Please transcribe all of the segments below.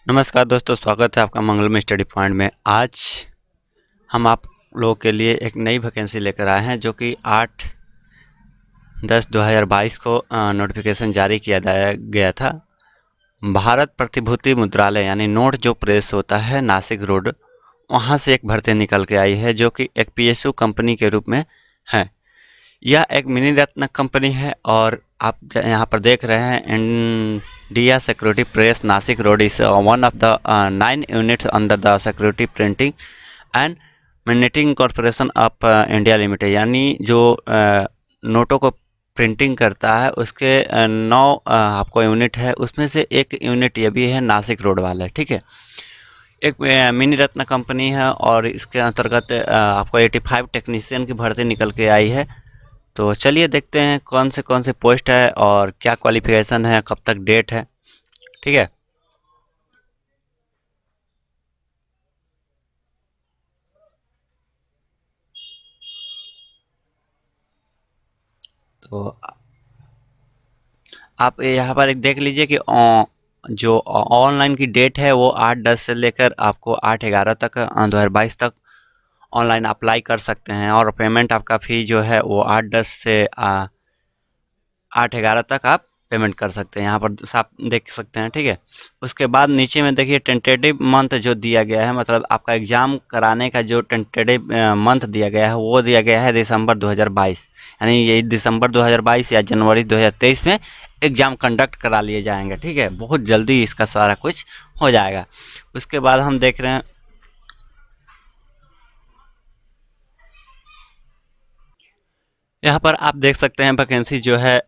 नमस्कार दोस्तों, स्वागत है आपका मंगल में स्टडी पॉइंट में। आज हम आप लोगों के लिए एक नई वैकेंसी लेकर आए हैं जो कि 8/10/2022 को नोटिफिकेशन जारी किया गया था। भारत प्रतिभूति मुद्रालय यानी नोट जो प्रेस होता है नासिक रोड, वहाँ से एक भर्ती निकल के आई है जो कि एक पीएसयू कंपनी के रूप में है। यह एक मिनी रत्न कंपनी है और आप यहाँ पर देख रहे हैं India security press Nashik road is one of the 9 units under the security printing and minting corporation of India limited, यानी जो नोटों को प्रिंटिंग करता है उसके 9 आपको यूनिट है, उसमें से एक यूनिट ये भी है नासिक रोड वाला, ठीक है। एक मिनी रत्न कंपनी है और इसके अंतर्गत आपको 85 टेक्नीशियन की भर्ती निकल के आई है। तो चलिए देखते हैं कौन से पोस्ट है और क्या क्वालिफिकेशन है, कब तक डेट है, ठीक है। तो आप यहाँ पर एक देख लीजिए कि जो ऑनलाइन की डेट है वो 8/10 से लेकर आपको 8/11 तक 2022 तक ऑनलाइन अप्लाई कर सकते हैं और पेमेंट आपका फ़ी जो है वो 8/10 से 8/11 तक आप पेमेंट कर सकते हैं। यहाँ पर आप देख सकते हैं, ठीक है। उसके बाद नीचे में देखिए टेंटेटिव मंथ जो दिया गया है, मतलब आपका एग्ज़ाम कराने का जो टेंटेटिव मंथ दिया गया है वो दिया गया है दिसंबर 2022, यानी ये दिसंबर 2022 या जनवरी 2023 में एग्ज़ाम कंडक्ट करा लिए जाएंगे, ठीक है। बहुत जल्दी इसका सारा कुछ हो जाएगा। उसके बाद हम देख रहे हैं यहाँ पर आप देख सकते हैं वैकेंसी जो है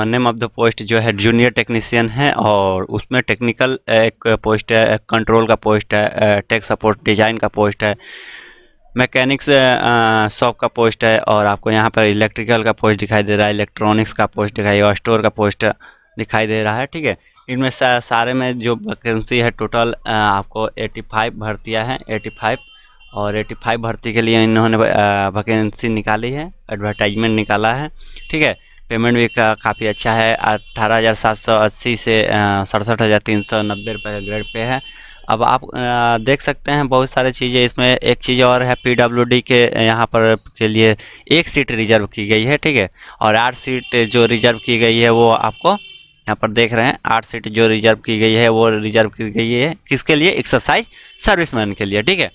नेम ऑफ द पोस्ट जो है जूनियर टेक्नीशियन है और उसमें टेक्निकल एक पोस्ट है, कंट्रोल का पोस्ट है, टेक सपोर्ट डिज़ाइन का पोस्ट है, मैकेनिक्स शॉप का पोस्ट है और आपको यहाँ पर इलेक्ट्रिकल का पोस्ट दिखाई दे रहा है, इलेक्ट्रॉनिक्स का पोस्ट दिखाई और स्टोर का पोस्ट दिखाई दे रहा है, ठीक है। इनमें सारे में जो वैकेंसी है टोटल आपको 85 भर्तियाँ हैं, 85 और 85 भर्ती के लिए इन्होंने वैकेंसी निकाली है, एडवर्टाइजमेंट निकाला है, ठीक है। पेमेंट भी काफ़ी अच्छा है, 18,780 से 67,390 रुपये ग्रेड पे है। अब आप देख सकते हैं बहुत सारी चीज़ें इसमें। एक चीज़ और है, पीडब्ल्यूडी के यहाँ पर के लिए एक सीट रिजर्व की गई है, ठीक है। और 8 सीट जो रिजर्व की गई है वो आपको यहाँ पर देख रहे हैं, 8 सीट जो रिजर्व की गई है वो रिजर्व की गई है किसके लिए? एक्सरसाइज सर्विसमैन के लिए, ठीक है।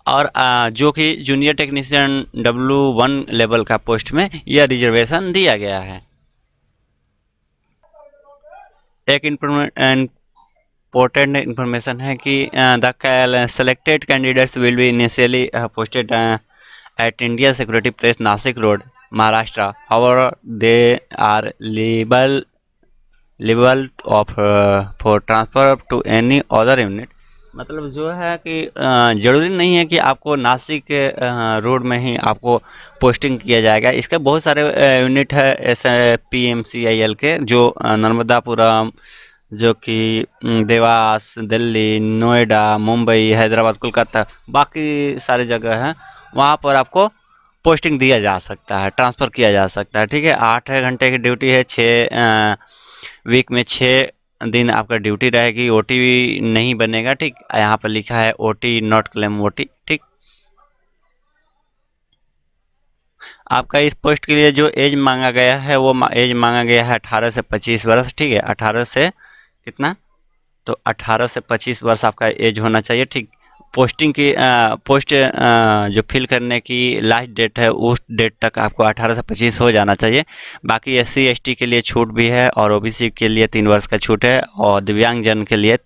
और जो कि जूनियर टेक्नीशियन W1 लेवल का पोस्ट में यह रिजर्वेशन दिया गया है। एक इम्पोर्टेंट इन्फॉर्मेशन है कि the selected candidates will be initially posted at India security press Nashik Road Maharashtra, however they are liable of for transfer to any other unit. मतलब जो है कि ज़रूरी नहीं है कि आपको नासिक के रोड में ही आपको पोस्टिंग किया जाएगा। इसके बहुत सारे यूनिट है ऐसे PMCIL के जो नर्मदापुरम, जो कि देवास, दिल्ली, नोएडा, मुंबई, हैदराबाद, कोलकाता, बाकी सारे जगह हैं, वहाँ पर आपको पोस्टिंग दिया जा सकता है, ट्रांसफ़र किया जा सकता है, ठीक है। 8 घंटे की ड्यूटी है, 6 वीक में 6 दिन आपका ड्यूटी रहेगी, OT भी नहीं बनेगा, ठीक। यहाँ पर लिखा है OT नॉट क्लेम OT, ठीक। आपका इस पोस्ट के लिए जो एज मांगा गया है वो एज मांगा गया है 18 से 25 वर्ष, ठीक है। 18 से कितना? तो 18 से 25 वर्ष आपका एज होना चाहिए, ठीक। पोस्टिंग की पोस्ट जो फिल करने की लास्ट डेट है उस डेट तक आपको 18 से 25 हो जाना चाहिए। बाकी SC ST के लिए छूट भी है और OBC के लिए 3 वर्ष का छूट है और दिव्यांगजन के लिए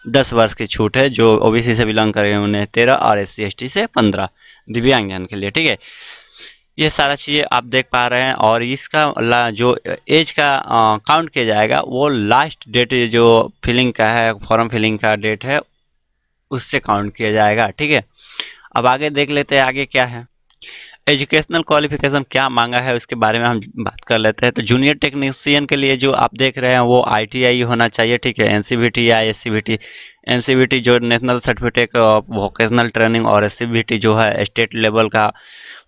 10 वर्ष की छूट है। जो OBC से बिलोंग करेंगे उन्हें 13 और SC ST से 15 दिव्यांगजन के लिए, ठीक है। ये सारा चीज़ें आप देख पा रहे हैं और इसका जो एज का काउंट किया जाएगा वो लास्ट डेट जो फिलिंग का है, फॉर्म फिलिंग का डेट है, उससे काउंट किया जाएगा, ठीक है। अब आगे देख लेते हैं आगे क्या है। एजुकेशनल क्वालिफिकेशन क्या मांगा है उसके बारे में हम बात कर लेते हैं। तो जूनियर टेक्नीशियन के लिए जो आप देख रहे हैं वो ITI होना चाहिए, ठीक है। NCVT या SCVT, NCVT जो national certificate of vocational training और SCVT जो है स्टेट लेवल का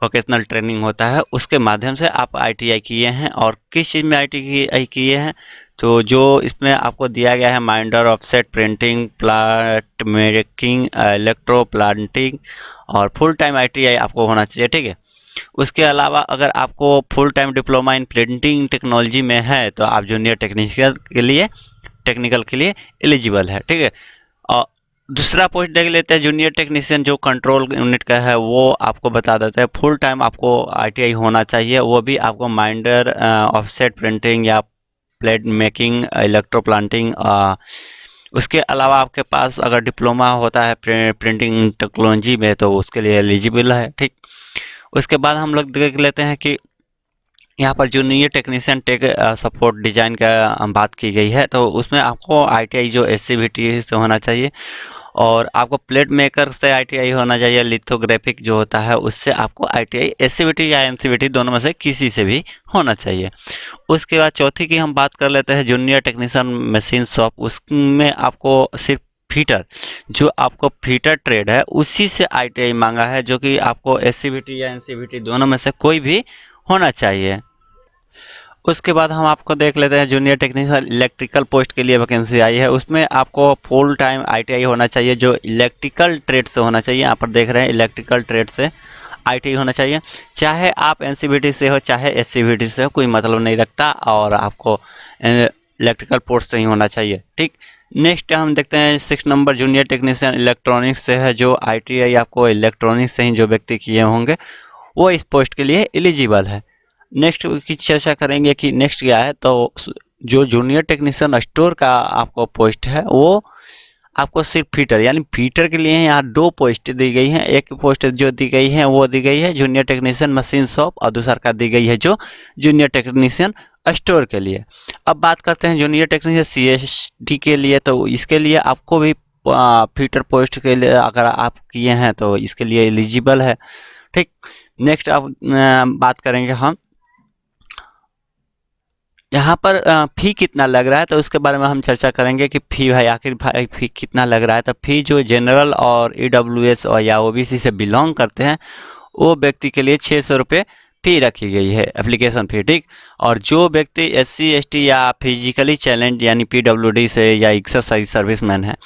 वोकेशनल ट्रेनिंग होता है, उसके माध्यम से आप ITI किए हैं। और किस चीज़ में ITI किए हैं? तो जो इसमें आपको दिया गया है minder, offset printing, plot making, electro planting और फुल टाइम ITI आपको होना चाहिए, ठीक है। उसके अलावा अगर आपको full time diploma in printing technology में है तो आप जूनियर टेक्निकल के लिए एलिजिबल है, ठीक है। और दूसरा पोस्ट देख लेते हैं जूनियर टेक्नीशियन, जो कंट्रोल यूनिट का है वो आपको बता देते हैं। फुल टाइम आपको ITI होना चाहिए, वो भी आपको माइंडर, ऑफसेट प्रिंटिंग या प्लेट मेकिंग, इलेक्ट्रो प्लांटिंग। उसके अलावा आपके पास अगर डिप्लोमा होता है प्रिंटिंग टेक्नोलॉजी में तो उसके लिए एलिजिबल है, ठीक। उसके बाद हम लोग देख लेते हैं कि यहाँ पर junior technician tech support design का बात की गई है, तो उसमें आपको ITI जो SCVT से होना चाहिए और आपको प्लेट मेकर से ITI होना चाहिए। लिथोग्राफिक जो होता है उससे आपको ITI SCVT या NCVT दोनों में से किसी से भी होना चाहिए। उसके बाद चौथी की हम बात कर लेते हैं जूनियर टेक्नीशियन मशीन शॉप। उसमें आपको सिर्फ फीटर, जो आपको फीटर ट्रेड है उसी से ITI मांगा है, जो कि आपको SCVT या NCVT दोनों में से कोई भी होना चाहिए। उसके बाद हम आपको देख लेते हैं जूनियर टेक्नीशियन इलेक्ट्रिकल पोस्ट के लिए वैकेंसी आई है। उसमें आपको फुल टाइम ITI होना चाहिए, जो इलेक्ट्रिकल ट्रेड से होना चाहिए। यहाँ पर देख रहे हैं इलेक्ट्रिकल ट्रेड से ITI होना चाहिए, चाहे आप NCVT से हो चाहे SCVT से हो, कोई मतलब नहीं रखता, और आपको इलेक्ट्रिकल पोस्ट से ही होना चाहिए, ठीक। नेक्स्ट हम देखते हैं 6 नंबर जूनियर टेक्नीशियन इलेक्ट्रॉनिक्स से है, जो ITI आपको इलेक्ट्रॉनिक्स से ही जो व्यक्ति किए होंगे वो इस पोस्ट के लिए एलिजिबल है। नेक्स्ट की चर्चा करेंगे कि नेक्स्ट क्या है, तो जो जूनियर टेक्नीशियन स्टोर का आपको पोस्ट है वो आपको सिर्फ फीटर, यानी फीटर के लिए यहाँ 2 पोस्ट दी गई हैं। एक पोस्ट जो दी गई है वो दी गई है जूनियर टेक्नीशियन मशीन शॉप और दूसरा का दी गई है जो जूनियर टेक्नीशियन स्टोर के लिए। अब बात करते हैं जूनियर टेक्नीशियन CST के लिए, तो इसके लिए आपको भी फीटर पोस्ट के लिए अगर आप किए हैं तो इसके लिए एलिजिबल है, ठीक। नेक्स्ट अब बात करेंगे हम यहाँ पर फ़ी कितना लग रहा है, तो उसके बारे में हम चर्चा करेंगे कि फ़ी भाई आखिर भाई फ़ी कितना लग रहा है। तो फ़ी जो जनरल और EWS और या OBC से बिलोंग करते हैं वो व्यक्ति के लिए 600 रुपये फ़ी रखी गई है, एप्लीकेशन फ़ी, ठीक। और जो व्यक्ति SC ST या फिजिकली चैलेंज यानी PWD से या एक्सरसाइज सर्विसमैन है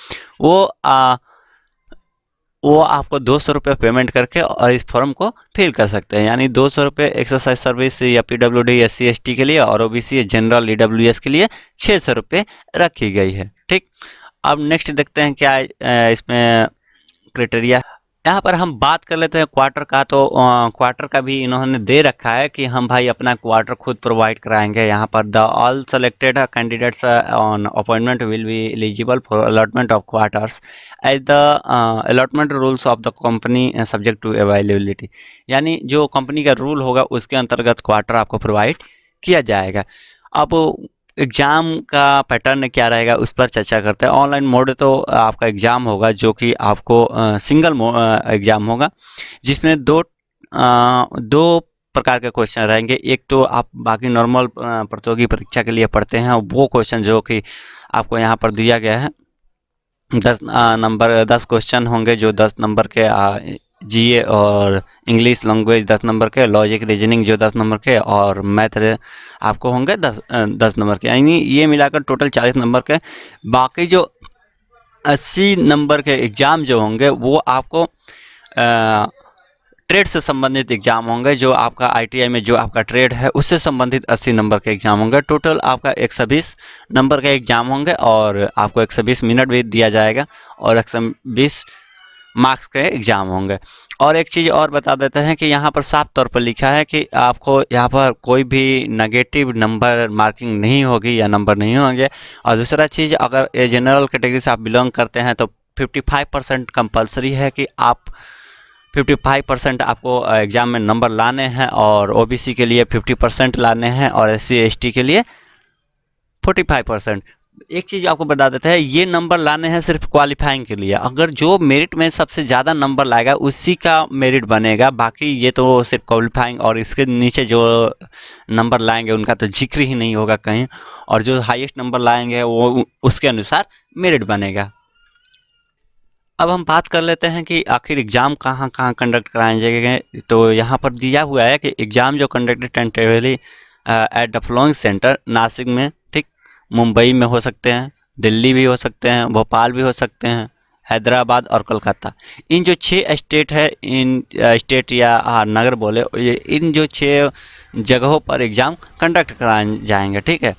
वो आपको 200 रुपये पेमेंट करके और इस फॉर्म को फिल कर सकते हैं। यानी 200 रुपये एक्सरसाइज सर्विस या PWD SC ST के लिए और OBC जनरल EWS के लिए 600 रुपये रखी गई है, ठीक। अब नेक्स्ट देखते हैं क्या इसमें क्राइटेरिया। यहाँ पर हम बात कर लेते हैं क्वार्टर का, तो क्वार्टर का भी इन्होंने दे रखा है कि हम भाई अपना क्वार्टर खुद प्रोवाइड कराएंगे। यहाँ पर the all selected candidates on appointment will be eligible for allotment of quarters as the allotment rules of the company subject to availability. यानी जो कंपनी का रूल होगा उसके अंतर्गत क्वार्टर आपको प्रोवाइड किया जाएगा। अब एग्ज़ाम का पैटर्न क्या रहेगा उस पर चर्चा करते हैं। ऑनलाइन मोड तो आपका एग्ज़ाम होगा जो कि आपको सिंगल एग्ज़ाम होगा, जिसमें दो प्रकार के क्वेश्चन रहेंगे। एक तो आप बाकी नॉर्मल प्रतियोगी परीक्षा के लिए पढ़ते हैं, वो क्वेश्चन जो कि आपको यहाँ पर दिया गया है 10 क्वेश्चन होंगे, जो 10 नंबर के GA और इंग्लिश लैंग्वेज 10 नंबर के, लॉजिक रीजनिंग जो 10 नंबर के, और मैथ आपको होंगे 10 नंबर के। यानी ये मिलाकर टोटल 40 नंबर के। बाकी जो 80 नंबर के एग्ज़ाम जो होंगे वो आपको ट्रेड से संबंधित एग्ज़ाम होंगे, जो आपका ITI में जो आपका ट्रेड है उससे संबंधित 80 नंबर के एग्ज़ाम होंगे। टोटल आपका 120 नंबर के एग्ज़ाम होंगे और आपको 120 मिनट भी दिया जाएगा और 120 मार्क्स के एग्ज़ाम होंगे। और एक चीज़ और बता देते हैं कि यहाँ पर साफ तौर पर लिखा है कि आपको यहाँ पर कोई भी नेगेटिव नंबर मार्किंग नहीं होगी या नंबर नहीं होंगे। और दूसरा चीज़, अगर जनरल कैटेगरी से आप बिलोंग करते हैं तो 55% कंपलसरी है कि आप 55% आपको एग्ज़ाम में नंबर लाने हैं, और OBC के लिए 50% लाने हैं और SC ST के लिए 45%। एक चीज़ आपको बता देते हैं, ये नंबर लाने हैं सिर्फ क्वालिफाइंग के लिए। अगर जो मेरिट में सबसे ज़्यादा नंबर लाएगा उसी का मेरिट बनेगा, बाकी ये तो सिर्फ क्वालिफाइंग, और इसके नीचे जो नंबर लाएंगे उनका तो जिक्र ही नहीं होगा कहीं, और जो हाईएस्ट नंबर लाएंगे वो उसके अनुसार मेरिट बनेगा। अब हम बात कर लेते हैं कि आखिर एग्ज़ाम कहाँ कहाँ कंडक्ट कराए जाएंगे। तो यहाँ पर दिया हुआ है कि एग्ज़ाम जो conducted tentatively at the following centre Nashik में, ठीक, मुंबई में हो सकते हैं, दिल्ली भी हो सकते हैं, भोपाल भी हो सकते हैं, हैदराबाद और कोलकाता। इन जो 6 स्टेट है, इन स्टेट या नगर बोले, ये इन जो 6 जगहों पर एग्ज़ाम कंडक्ट कराए जाएंगे। ठीक है,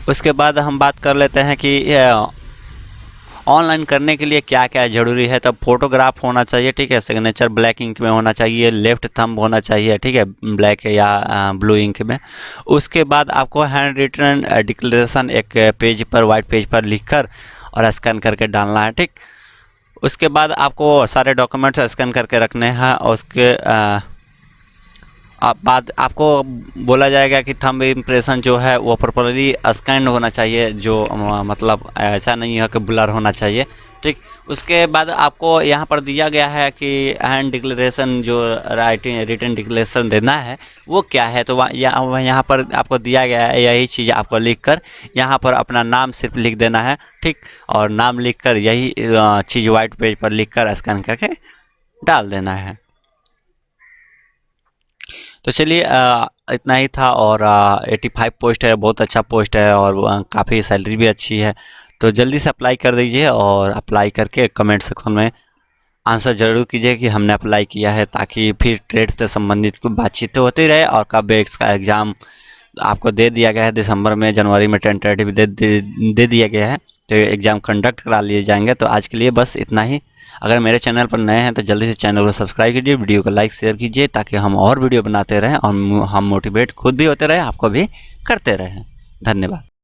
उसके बाद हम बात कर लेते हैं कि ऑनलाइन करने के लिए क्या क्या ज़रूरी है। तब फोटोग्राफ होना चाहिए, ठीक है, सिग्नेचर ब्लैक इंक में होना चाहिए, लेफ्ट थंब होना चाहिए, ठीक है, ब्लैक या ब्लू इंक में। उसके बाद आपको हैंड रिटन डिक्लेरेशन एक पेज पर, वाइट पेज पर लिखकर और स्कैन करके डालना है। ठीक, उसके बाद आपको सारे डॉक्यूमेंट्स स्कैन करके रखने हैं और उसके बाद आपको बोला जाएगा कि थंब इम्प्रेशन जो है वो प्रॉपरली स्कैन होना चाहिए, जो मतलब ऐसा नहीं है कि ब्लर होना चाहिए। ठीक, उसके बाद आपको यहाँ पर दिया गया है कि हैंड डिक्लेरेशन जो राइटिंग रिटन डिक्लेरेशन देना है वो क्या है। तो यहाँ पर आपको दिया गया है, यही चीज़ आपको लिखकर यहाँ पर अपना नाम सिर्फ लिख देना है। ठीक, और नाम लिखकर यही चीज़ वाइट पेज पर लिखकर स्कैन करके डाल देना है। तो चलिए इतना ही था। और 85 पोस्ट है, बहुत अच्छा पोस्ट है और काफ़ी सैलरी भी अच्छी है। तो जल्दी से अप्लाई कर दीजिए और अप्लाई करके कमेंट सेक्शन में आंसर ज़रूर कीजिए कि हमने अप्लाई किया है, ताकि फिर ट्रेड से संबंधित कुछ बातचीत होती रहे। और कब इसका एग्ज़ाम आपको दे दिया गया है, दिसंबर में, जनवरी में टेंटेटिव दे दिया गया है, तो एग्ज़ाम कंडक्ट करा लिए जाएंगे। तो आज के लिए बस इतना ही। अगर मेरे चैनल पर नए हैं तो जल्दी से चैनल को सब्सक्राइब कीजिए, वीडियो को लाइक शेयर कीजिए, ताकि हम और वीडियो बनाते रहें और हम मोटिवेट खुद भी होते रहें, आपको भी करते रहें। धन्यवाद।